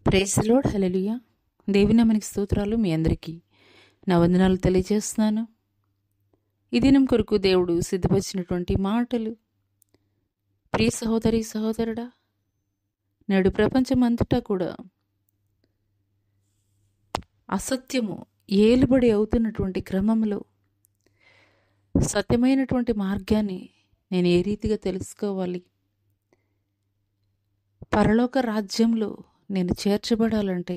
Praise the lord. హల్లెలూయా. దేవుని నామానికి స్తోత్రాలు. మీ అందరికీ నా వందనాలు తెలియజేస్తున్నాను. ఈ దినం కొరకు దేవుడు సిద్ధపరిచినటువంటి మాటలు, ప్రియ సహోదరి సహోదరుడా, నేడు ప్రపంచం అంతటా కూడా అసత్యము ఏలుబడి అవుతున్నటువంటి క్రమంలో సత్యమైనటువంటి మార్గాన్ని నేను ఏ రీతిగా తెలుసుకోవాలి, పరలోక రాజ్యంలో నేను చేర్చబడాలంటే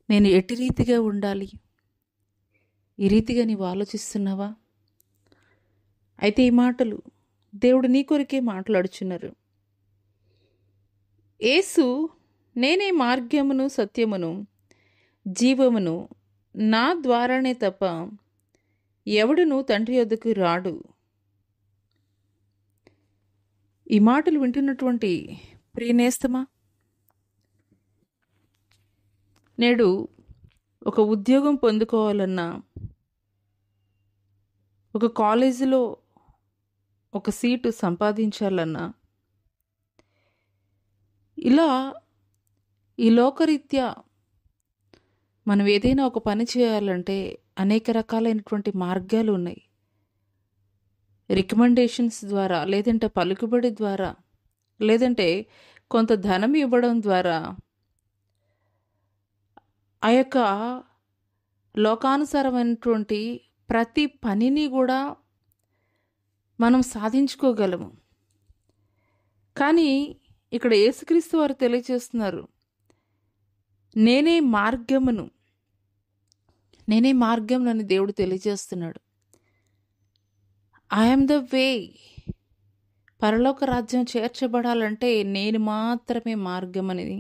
నేను ఎట్టి రీతిగా ఉండాలి, ఈ రీతిగా నీవు ఆలోచిస్తున్నావా? అయితే ఈ మాటలు దేవుడు నీ కొరికే మాట్లాడుచున్నారు. యేసు, నేనే మార్గమును సత్యమును జీవమును, నా ద్వారానే తప్ప ఎవడును తండ్రి యొద్దకు రాడు. ఈ మాటలు వింటున్నటువంటి ప్రియనేస్తమా, నేడు ఒక ఉద్యోగం పొందుకోవాలన్నా, ఒక కాలేజీలో ఒక సీటు సంపాదించాలన్నా, ఇలా ఈ లోకరీత్యా మనం ఏదైనా ఒక పని చేయాలంటే అనేక రకాలైనటువంటి మార్గాలు ఉన్నాయి. రికమెండేషన్స్ ద్వారా, లేదంటే పలుకుబడి ద్వారా, లేదంటే కొంత ధనం ఇవ్వడం ద్వారా ఆ యొక్క లోకానుసారమైనటువంటి ప్రతి పనిని కూడా మనం సాధించుకోగలము. కానీ ఇక్కడ యేసుక్రీస్తు వారు తెలియజేస్తున్నారు, నేనే మార్గమును అని దేవుడు తెలియజేస్తున్నాడు. I'm the way. పరలోక రాజ్యం చేర్చబడాలంటే నేను మాత్రమే మార్గం అనేది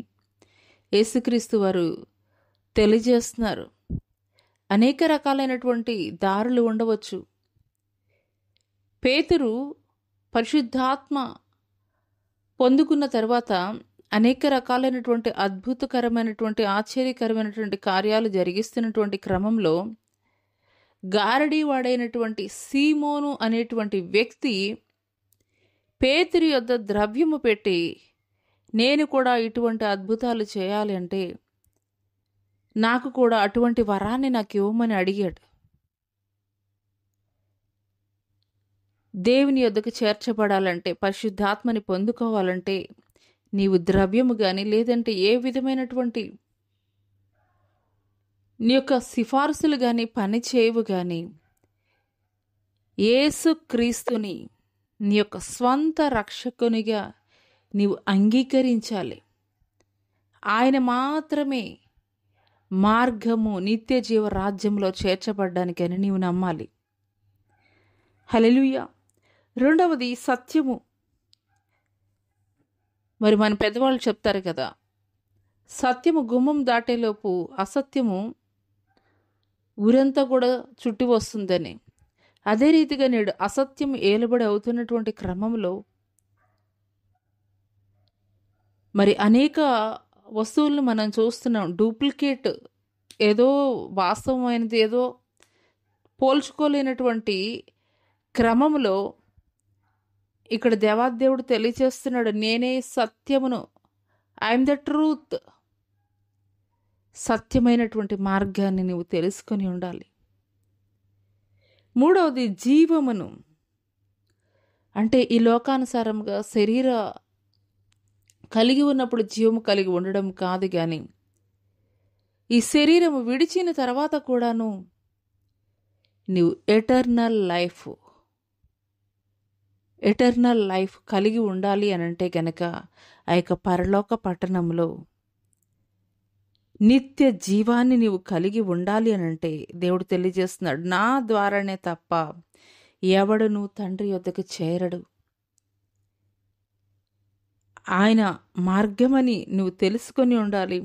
యేసుక్రీస్తు వారు తెలియజేస్తున్నారు. అనేక రకాలైనటువంటి దారులు ఉండవచ్చు. పేతురు పరిశుద్ధాత్మ పొందుకున్న తర్వాత అనేక రకాలైనటువంటి అద్భుతకరమైనటువంటి ఆశ్చర్యకరమైనటువంటి కార్యాలు జరిగిస్తున్నటువంటి క్రమంలో గారడీ వాడైనటువంటి సీమోను అనేటువంటి వ్యక్తి పేతురు యొద్ద ద్రవ్యము పెట్టి, నేను కూడా ఇటువంటి అద్భుతాలు చేయాలి అంటే నాకు కూడా అటువంటి వరాన్ని నాకు ఇవ్వమని అడిగాడు. దేవుని యొద్దకు చేర్చబడాలంటే, పరిశుద్ధాత్మని పొందుకోవాలంటే నీవు ద్రవ్యము కానీ, లేదంటే ఏ విధమైనటువంటి నీ యొక్క సిఫార్సులు కానీ పని చేయవు కానీ, యేసుక్రీస్తుని నీ యొక్క స్వంత రక్షకునిగా నీవు అంగీకరించాలి. ఆయన మాత్రమే మార్గము, నిత్య జీవ రాజ్యంలో చేర్చబడ్డానికని నీవు నమ్మాలి. హల్లెలూయా. రెండవది సత్యము. మరి మన పెద్దవాళ్ళు చెప్తారు కదా, సత్యము గుమ్మం దాటేలోపు అసత్యము ఊరంతా కూడా చుట్టి వస్తుందని. అదే రీతిగా నేడు అసత్యం ఏలుబడి అవుతున్నటువంటి క్రమంలో మరి అనేక వస్తువులను మనం చూస్తున్నాం. డూప్లికేట్, ఏదో వాస్తవమైనది ఏదో పోల్చుకోలేనటువంటి క్రమంలో ఇక్కడ దేవాదేవుడు తెలియచేస్తున్నాడు, నేనే సత్యమును, ఐఎమ్ ద ట్రూత్. సత్యమైనటువంటి మార్గాన్ని నువ్వు తెలుసుకొని ఉండాలి. మూడవది జీవమును. అంటే ఈ లోకానుసారంగా శరీర కలిగి ఉన్నప్పుడు జీవము కలిగి ఉండడం కాదు, కానీ ఈ శరీరము విడిచిన తర్వాత కూడాను నీవు ఎటర్నల్ లైఫ్ కలిగి ఉండాలి అని అంటే గనక ఆ యొక్క పరలోక పట్టణంలో నిత్య జీవాన్ని నీవు కలిగి ఉండాలి అని అంటే దేవుడు తెలియజేస్తున్నాడు, నా ద్వారానే తప్ప ఎవడును తండ్రి యొద్దకు చేరడు. ఆయన మార్గమని నువ్వు తెలుసుకొని ఉండాలి.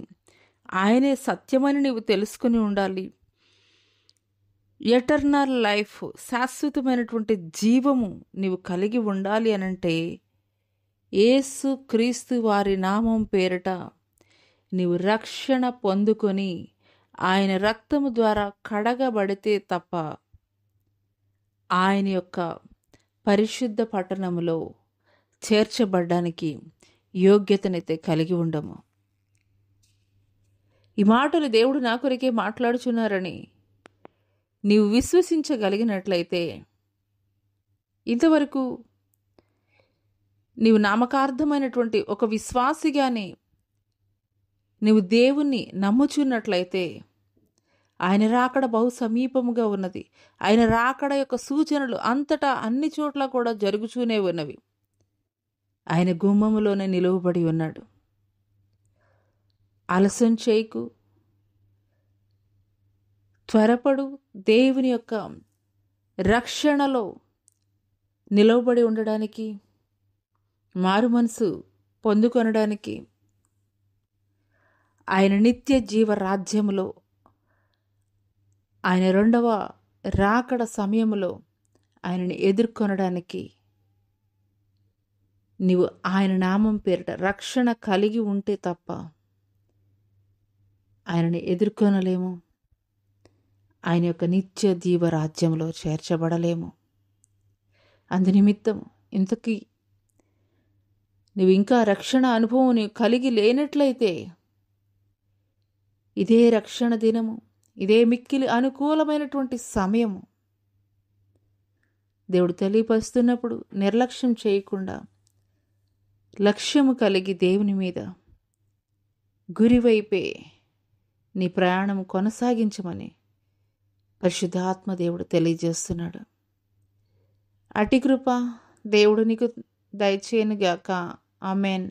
ఆయనే సత్యమని నువ్వు తెలుసుకొని ఉండాలి. ఎటర్నల్ లైఫ్, శాశ్వతమైనటువంటి జీవము నీవు కలిగి ఉండాలి అనంటే యేసు క్రీస్తు వారి నామం పేరిట నీవు రక్షణ పొందుకొని ఆయన రక్తము ద్వారా కడగబడితే తప్ప ఆయన యొక్క పరిశుద్ధ పట్టణములో చేర్చబడ్డానికి యోగ్యతనైతే కలిగి ఉండము. ఈ మాటలు దేవుడు నా కొరకే మాట్లాడుచున్నారని నీవు విశ్వసించగలిగినట్లయితే, ఇంతవరకు నీవు నామకార్థమైనటువంటి ఒక విశ్వాసిగానే నీవు దేవుణ్ణి నమ్ముచున్నట్లయితే, ఆయన రాకడ బహు సమీపముగా ఉన్నది. ఆయన రాకడ యొక్క సూచనలు అంతటా అన్ని చోట్ల కూడా జరుగుతూనే ఉన్నవి. ఆయన గుమ్మములోనే నిలువబడి ఉన్నాడు. ఆలస్యం చేయకు, త్వరపడు. దేవుని యొక్క రక్షణలో నిలవబడి ఉండడానికి, మారు మనసు పొందుకొనడానికి, ఆయన నిత్య జీవ రాజ్యములో, ఆయన రెండవ రాకడ సమయంలో ఆయనని ఎదుర్కొనడానికి నీవు ఆయన నామం పేరిట రక్షణ కలిగి ఉంటే తప్ప ఆయనని ఎదుర్కొనలేము. ఆయన యొక్క నిత్య జీవ రాజ్యంలో చేర్చబడలేము. అందునిమిత్తం ఇంతకీ నువ్వు ఇంకా రక్షణ అనుభవం నీవు కలిగి లేనట్లయితే, ఇదే రక్షణ దినము, ఇదే మిక్కిలి అనుకూలమైనటువంటి సమయము. దేవుడు తెలియపరుస్తున్నప్పుడు నిర్లక్ష్యం చేయకుండా లక్ష్యము కలిగి దేవుని మీద గురివైపే నీ ప్రయాణం కొనసాగించమని పరిశుద్ధాత్మ దేవుడు తెలియజేస్తున్నాడు. అటి కృప దేవుడు నీకు దయచేయనుగాక. ఆమెన్.